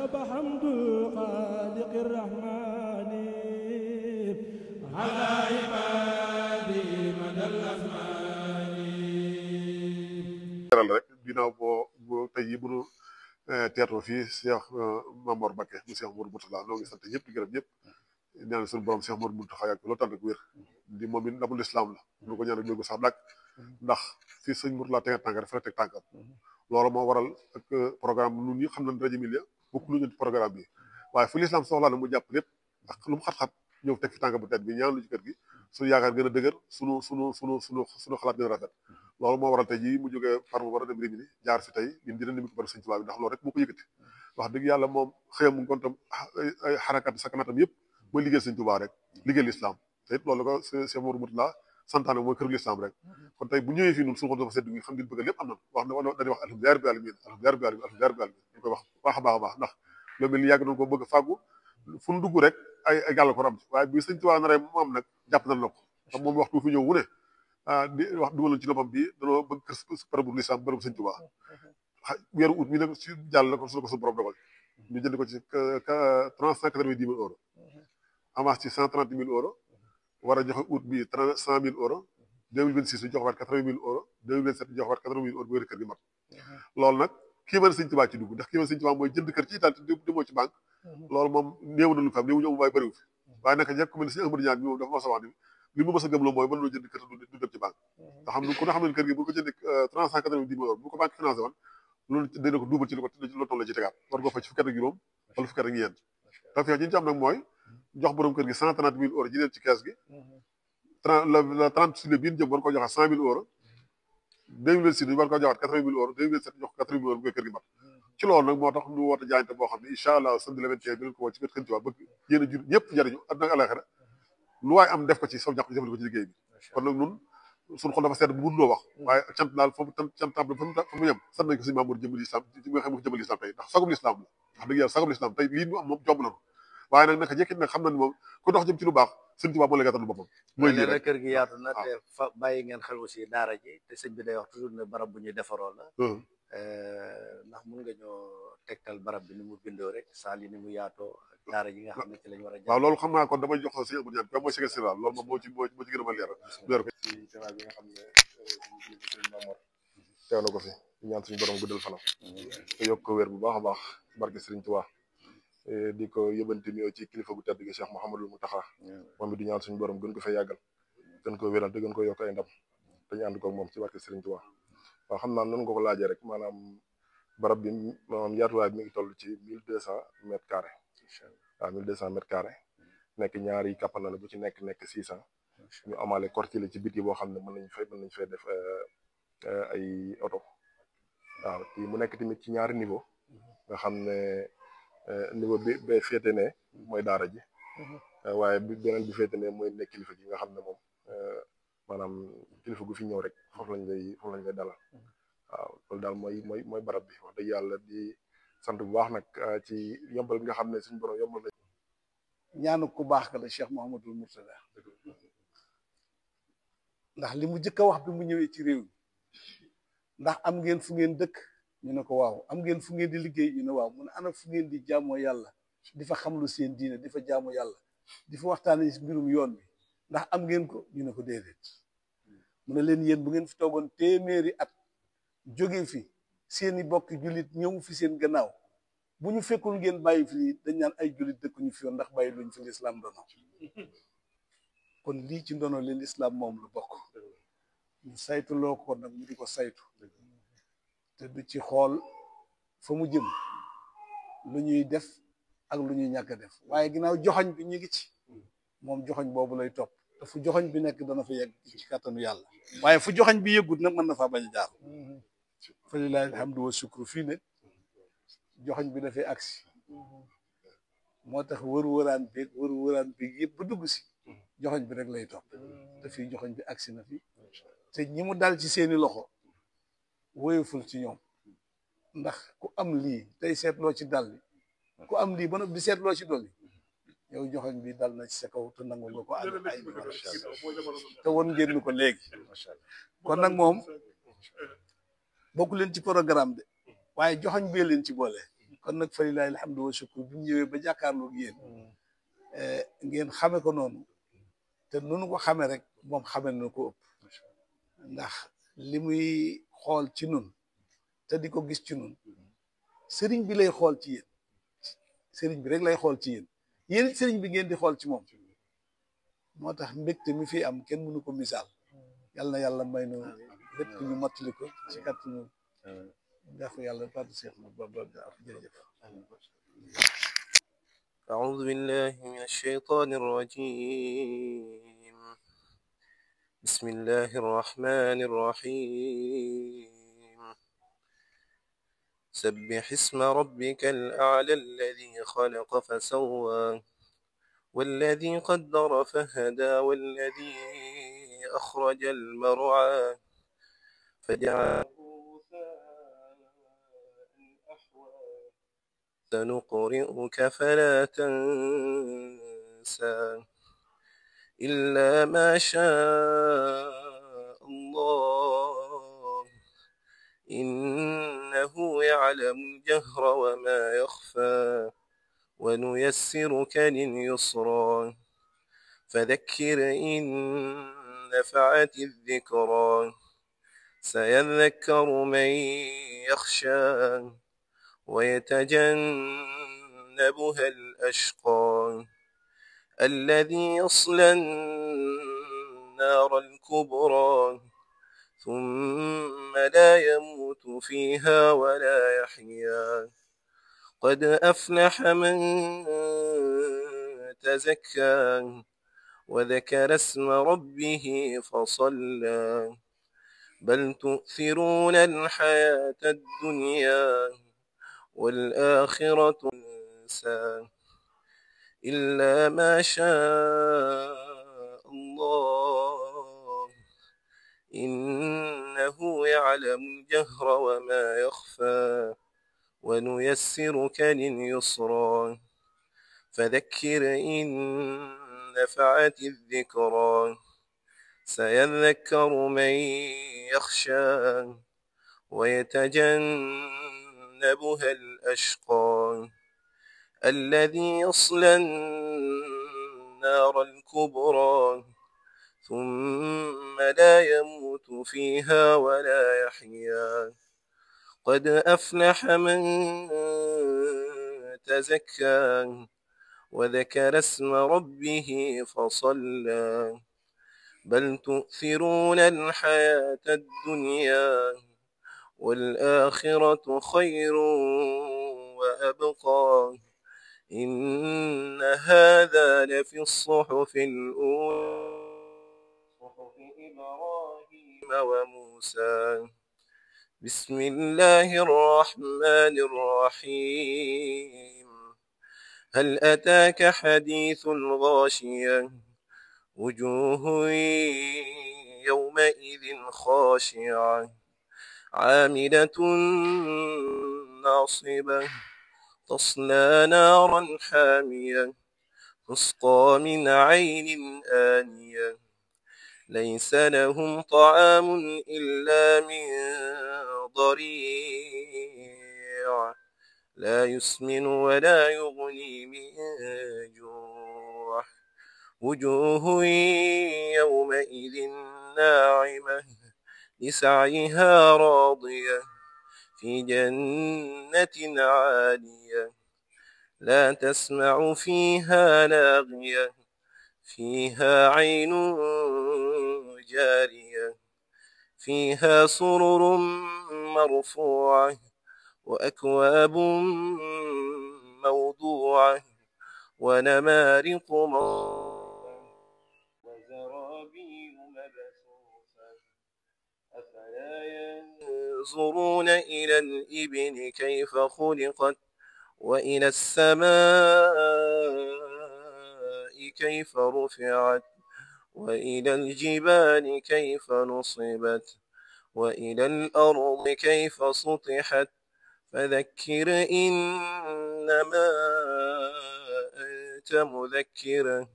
وجب حمد الخالق الرحمن على عباده مدى الأزمان. rek ginnaaw boo tey yi bunu teertoo fii Cheikh Mamor Mbacké mu Cheikh Mourou Mourtala noo ngi sant ñëpp di gërëm ñëpp ñaan suñu borom Cheikh Mourou Mourtala yàgg loolu tànn ak wér di moom it ndamul islam la ñu ko ñaan ak wér sax dàkk ndax fii sëñ Mourtala teg tànk dafa la teg tànkam loolu moo waral ak programme nun ñi xam nañ rajo Milia bokk lu ñu programme bi waaye fu l'islam soxlaa na mu jàpp lépp ak lu mu xat-xat ñëw teg fi tànk bu tedd bi ñaan lu ci kër gi suñu yaakaar gën a dëgër sunu xalaat gën a rafet loolu moo waral tey jii mu jógee farma war a dem Rimini jaar fi tey ñun dina nimi ko bari sëñ Tuubaa bi ndax loolu rek moo ko yëkkati wax dëgg yàlla moom xëyam ngontam ay xarakaat sakanatam yëpp mooy liggéey sëñ Tuubaa rek liggéey l'islam te it loolu ko Cheikh Mourou Mourtala santaane mooy këru l'islam rek kon tey bu ñëwee fii ñun suñu xol dafa sedd gi xam ngeen bëgg lépp am na wax dañuy wax alhamdulilah rabbil alamin alhamdulilah rabbil alamin alhamdulilah rabbil alamin ñu koy wax baax a baax a baax ndax loolu mel ni yàgg nañ ko bëgg a fàggu fu nu dugg rek ay gàllankoor am ci waaye bi sëñ Tuubaa naree mu am nag jàpp nañ la ko ndax moom waxtu fi ñëw wu ne di wax dugal ci noppam bi danoo bëgg kër bërëbu l'islam bërëbu sëñ Tuubaa weeru août mi nag si jàll la ko su la ko suñu borom dogal ñu jënd ko ci 390 000 euros avance ci 130 000 euros war a joxe août bi 100 000 euros 2026 ñu jox waat 80 000 euros 2027 ñu jox waat 80 000 euros bu wéru kër gi mat loolu nag kii mën sëñ Tuubaa ci dugg ndax kii mën sëñ Tuubaa mooy jënd kër ci Italie te demoo ci banque loolu moom néew na lu fi am néew ñu am waaye bëriwu fi waaye naka jekk ku mel ne si Amadou Niane bi moom dafa mos a wax ni li mu mos a gëm loo mooy mën loo jënd kër du dem ci banque nga xam ne ku ne xam ne kër gi bu ko jëndee 390 000 euros bu ko banque financé woon loolu dina ko duubal ci lu toll ci tegaat war ko fay ci fukki at ak juróom wala fukki at ak ñeent te feex ñi ci am nag mooy jox borom kër gi 130 000 euros ji leen ci kees gi le 30 juillet bii ñu jëm war ko joxaat 100 000 euros 2026 ñu war ko joxaat 80 000 euros 2027 jox 80 000 euros bu koy kër gi mat ci loolu nag moo tax ñu woote jaayante boo xam ne incha allah samedi le 21 bi leen ko woo ci kër Sëñ Tuubaa bëgg yéen a jur ñëpp jariñu àdduna ak àllaaxira lu waaye am def ko ci sof ñàq jëfal ko ci liggéey bi kon nag nun suñu xol dafa sedd bu mënuloo wax waaye cant daal foofu cant tam fa mu yem sant nañ ko Sëñ Mamour jëmmal islam ci nga xam ne ko jëmmal islam tey ndax sagum l'islam la wax dëgg yàlla sagum l'islam tey lii ñu am moom jomb nañu waaye nag naka jekkit nag xam na ni moom ku dox jëm ci lu baax Sëñ Tuubaa moo la gàttal boppam mooy lii rek kër gi yaatu na te fa bàyyi ngeen xel aussi daara ji te sëñ bi day wax toujours ne barab bu ñuy defaroo la ndax mun nga ñoo tegtal barab bi ni mu bindoo rek saal yi ni mu yaatoo daara ji nga xam ne ci lañ war a waaw loolu xam naa kon damay jox sëñ Amadou Niane ko mooy secrétaire général loolu moom moo ci gën a mën leeral ko ci général bi nga xam ne sëñ Mamor teew na ko fi di ñaan suñu borom guddal fanam te yokk ko wér bu baax a baax barke Sëriñ Tuubaa di ko yëbanti nuyoo ci kilifa gu tedd gi Cheikh Mouhamadul Mountakha moom it di ñaan suñu borom gën ko fay yàggal gën ko wéral te gën ko yokk ay ndam te ñu ànd ko moom ci barke Sëriñ Tuubaa waaw xam naa noonu nga ko laajee rek maanaam barab bi maanaam yaatuwaay bi mi ngi toll ci 1200 mètres carrés waaw 1200 mètres carrés nekk ñaari kàppana la bu ci nekk 600 ñu amaale cortile ci biti boo xam ne mën nañ fay def ay oto waaw mu nekk tamit ci ñaari niveau nga xam ne niveau bi ba féete ne mooy daara ji waaye beneen bi féete ne mooy nekk kilifa gi nga xam ne moom maanaam kilifa gu fi ñëw rek foofu lañ lay dalal waaw loolu daal mooy barab bi wax dëgg yàlla di sant bu baax nag ci yombal bi nga xam ne suñu borom yombal na ñaanu ku baax ka la Cheikh Mouhamadul Mourtala ndax li mu jëkk a wax bi mu ñëwee ci réew mi ndax am ngeen fu ngeen dëkk ñu ne ko waaw am ngeen fu ngeen di liggéey ñu ne waaw mu ne ana fu ngeen di jaamoo yàlla di fa xam lu seen diine di fa jaamu yàlla di fa waxtaane ci mbirum yoon bi ndax am ngeen ko ñu ne ko déedéet mu ne leen yéen bu ngeen fi toogoon téeméeri at jóge fi seeni bokki jullit ñëw fi seen gannaaw bu ñu fekkul ngeen bàyyi fi dañ naan ay jullit dëkkuñu fi yoon ndax bàyyi luñ fi lislaam dono kon lii ci ndono li lislaam moom lu bokk ñu saytu loo ko nag ñu di ko saytu te du ci xool fa mu jëm lu ñuy def ak lu ñuy ñàkk a def waaye ginnaaw joxoñ bi ñu ngi ci moom joxoñ boobu lay topp te fu joxoñ bi nekk dana fa yegg ci kàttanu yàlla waaye fu joxoñ bi yëggut nag mën na faa bañ a jaar fa lillahi alhamdu wa shukru fii ne joxoñ bi dafay agsi moo tax wër-wëraan beeg yëpp bu dugg si joxoñ bi rek lay topp te fii joxoñ bi agsi na fi te ñi mu dal ci seeni loxo woyoful ci ñoom ndax ku am lii tey seetloo ci dal bi ku am lii ba noppi di seetloo ci dolli yow joxoñ bi dal na ci sa kaw te nangu nga ko ànd ay te won ngeen ko léegi kon nag moom bokku leen ci programme de waaye joxoñ bee leen ci boole kon nag fa lillahi alhamdu wa shukru bi mu ñëwee ba jàkkaarloog yéen ngeen xame ko noonu te nunu ko xame rek moom xame na ko ëpp ndax li muy xool ci nun te di ko gis ci nun sëriñ bi lay xool ci yéen sëriñ bi rek lay xool ci yéen yéen it sëriñ bi ngeen di xool ci moom moo tax mbégte mi fi am kenn mënu ko misaal yàlla na yàlla may nu lépp ñu mottali ko ci kàttanu ndax yàlla fàttu seex na ba jërëjëf أعوذ بالله من الشيطان الرجيم بسم الله الرحمن الرحيم سبح اسم ربك الأعلى الذي خلق فسوى والذي قدر فهدى والذي أخرج المرعى فجعله سنقرئك فلا تنسى إلا ما شاء الله إنه يعلم الجهر وما يخفى ونيسرك لليسرى فذكر إن نفعت الذكرى سيذكر من يخشى ويتجنبها الأشقى الذي يصلى النار الكبرى ثم لا يموت فيها ولا يحيا قد أفلح من تزكى وذكر اسم ربه فصلى بل تؤثرون الحياة الدنيا والآخرة تنسى إلا ما شاء الله إنه يعلم الجهر وما يخفى ونيسرك لليسرى فذكر إن نفعت الذكرى سيذكر من يخشى ويتجنبها الأشقى الذي يصلى النار الكبرى ثم لا يموت فيها ولا يحيا قد أفلح من تزكى وذكر اسم ربه فصلى بل تؤثرون الحياة الدنيا والآخرة خير وأبقى إن هذا لفي الصحف الأولى صحف إبراهيم وموسى بسم الله الرحمن الرحيم هل أتاك حديث الغاشية وجوه يومئذ خاشعة عاملة ناصبة تصلى نارا حامية تسقى من عين آنية ليس لهم طعام إلا من ضريع لا يسمن ولا يغني من جوع وجوه يومئذ ناعمة لسعيها راضية في جنة عالية لا تسمع فيها لاغية فيها عين جارية فيها سرر مرفوعة وأكواب موضوعة ونمارق مصفوفة وزرابي مبثوثة أفلا ينظرون إلى الإبل كيف خلقت وإلى السماء كيف رفعت وإلى الجبال كيف نصبت وإلى الأرض كيف سطحت فذكر إنما أنت مذكر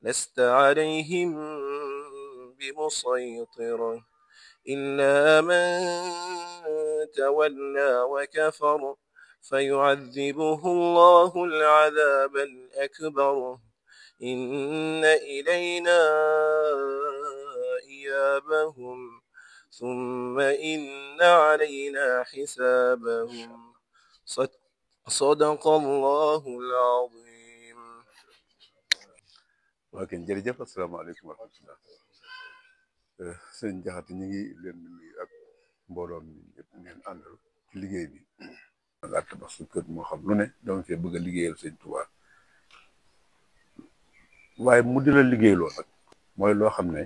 لست عليهم بمسيطر إلا من تولى وكفر فيعذبه الله العذاب الأكبر إن إلينا إيابهم ثم إن علينا حسابهم صدق الله العظيم. Wakin jërëjëf asalaamaaleykum wa rahmatullah sëñ Jaxate ñu ngi leen di nuyu ak mbooloo mi ñëpp ngeen àndal ci liggéey bi laa tabax su kër moo xam lu ne dama fee bëgg a liggéeyal sëñ Tuubaa waaye mu di la liggéeyloo nag mooy loo xam ne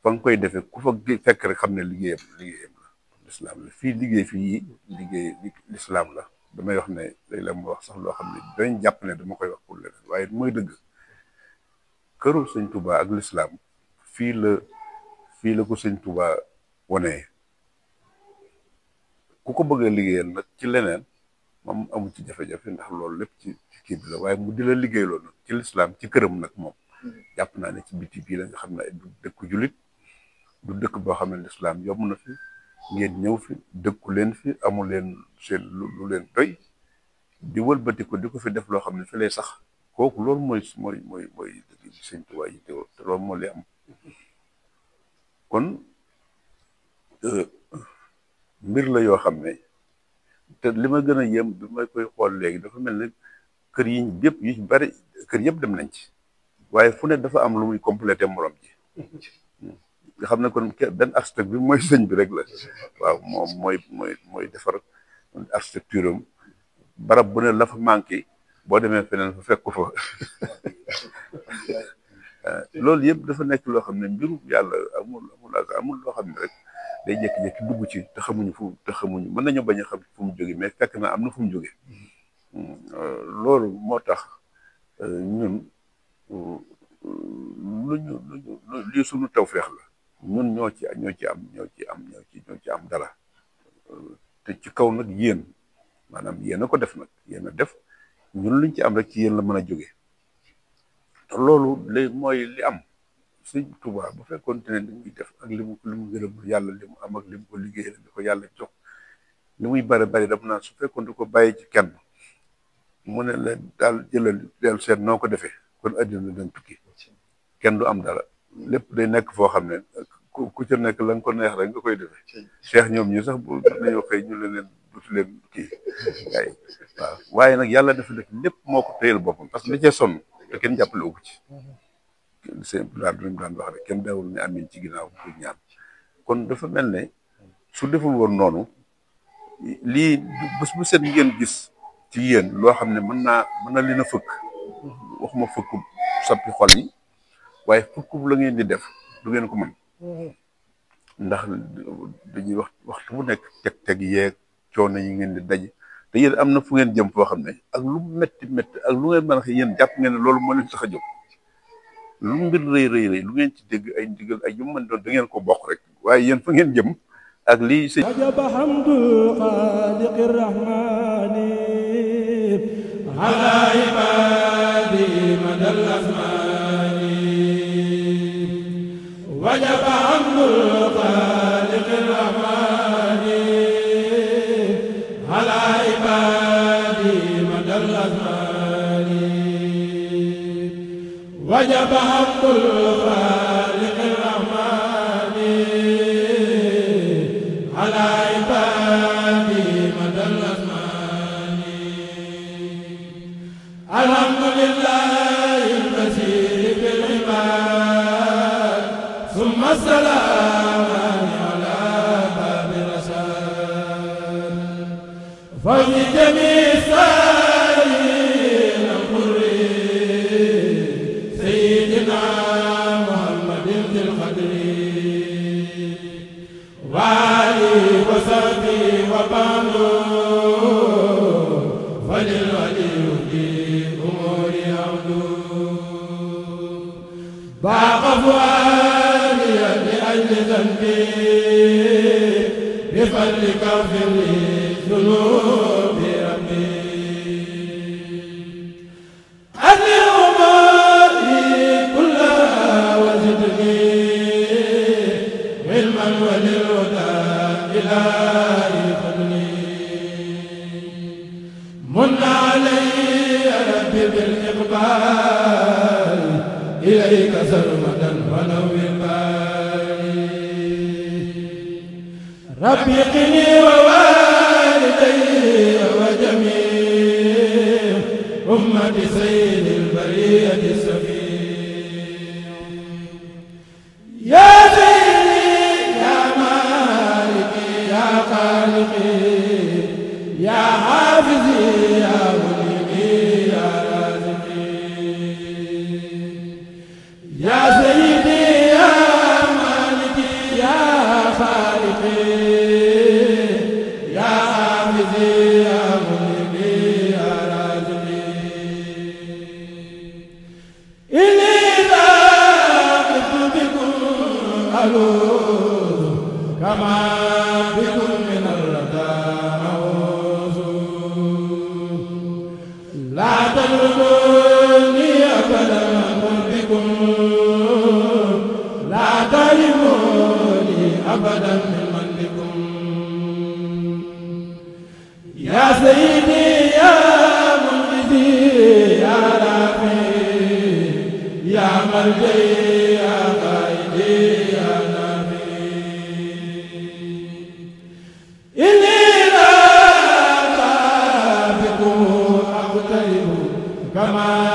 fa nga koy defee ku fa fekk rek xam ne liggéeyam la lislaam la fii liggéey fii liggéey lislaam la damay wax ne léegi la ma wax sax loo xam ne dañ jàpp ne dama koy wax pour leneen waaye mooy dëgg këru sëñ Tuubaa ak lislaam fii la ko sëñ Tuubaa wonee ku ko bëgg a liggéeyal nag ci leneen moom amu ci jafe-jafe ndax loolu lépp ci kii bi la waaye mu di la liggéeyloo nag ci lislaam ci këram nag moom jàpp naa ne ci biti bii la nga xam ne du dëkku julit du dëkk boo xam ne lislaam yomb na fi ngeen ñëw fi dëkku leen fi amu leen seen lu leen doy di wëlbati ko di ko fi def loo xam ne fi lay sax kooku loolu mooy dëgg sëñ Tuubaa yi te loolu moo lay am kon mbir la yoo xam ne te li ma gën a yem bi may koy xool léegi dafa mel ne kër yi yëpp yu bari kër yëpp dem nañ ci waaye fu ne dafa am lu muy complété morom ji nga xam ne kon benn architecte bi mooy sëñ bi rek la waaw moom mooy defar architecture am barab bu ne la fa manqué boo demee feneen fa fekk ko fa loolu yëpp dafa nekk loo xam ne mbiru yàlla amul loo xam ne rek day jékki-jékki dugg ci te xamuñu mën nañu bañ a xam fu mu jóge mais fekk na am na fu mu jóge loolu moo tax ñun lii suñu tawfeex la ñun ñoo ci am dara te ci kaw nag yéen maanaam yéen a ko def nag yéen a def ñun luñ ci am rek ci yéen la mën a jóge te loolu léegi mooy li am sëñ Tuubaa bu fekkoon ne li muy def ak li mu gërëm yàlla li mu am ak li mu ko liggéeyal li ko yàlla jox li muy bari dama naan su fekkoon di ko bàyyi ci kenn mu ne la daal jëlal dellu seet noo ko defee kon addina dañ tukki kenn du am dara lépp day nekk foo xam ne ku ca nekk la nga ko neex rek nga koy defee Cheikh ñoom ñi sax bu nañoo xëy ñu leen dutu leen kii ay waaw waaye nag yàlla dafa def lépp moo ko téyel boppam parce que da cee sonn te kenn jàppale ko ci seen daan wax rek kenn daawul ne amin ci ginnaaw pour ñaan kon dafa mel ne su deful woon noonu lii bés bu set ngeen gis ci yéen loo xam ne mën na leen a fëkk waxuma fëkk soppi xol yi waaye fëkk bu la ngeen di def du ngeen ko mën ndax dañuy waxtu bu nekk teg yeeg coono yi ngeen di daj te yéen am na fu ngeen jëm foo xam ne ak lu metti ak lu ngeen mën a yéen jàpp ngeen ne loolu moo leen tax a jóg lu mbir rëy lu ngeen ci dégg ay ndigal ay yu mën doon da ngeen ko bokk rek waaye yéen fa ngeen jëm ak lii si ajaba hamdu xaaliqi rahmani ala ibadi madal asmani wajaba hamdu xaaliqi rahmani ala ibadi madal asmani wajaba hamdu xaaliqi rahmani ala ibadi madal asmani alhamdulillahi al-basir bil ibad summa salaman ala babi rasad fa fi jami sayin al-qurri sayyidina muhammadin fil qadri وصحبه وبعده فللولي في أمور عبده باق فؤادي لأجل ذنبي بفضلك اغفر لي ذنوبي ربي أهلي أموري كلها وزدني علما وللهدى إلهي فضلي البال إليك سرمدا ونور البال ربي قني ووالدي وجميع أمة سيد البرية السفير يا سيدي يا مالكي يا خالقي يا حافظي يا مليكي يا رازقي يا سيدي يا مالكي يا خالقي يا حافظي يا مليكي يا رازقي إني ذاقت بكم ألوذ كما بكم من الرداء أعوذ لا تدركوني أبدا بكم لا تهموني أبدا من بكم يا سيدي يا منقذي يا رافي يا ملجئي يا قائدي يا نبي إني لا أخافكم أقترب كما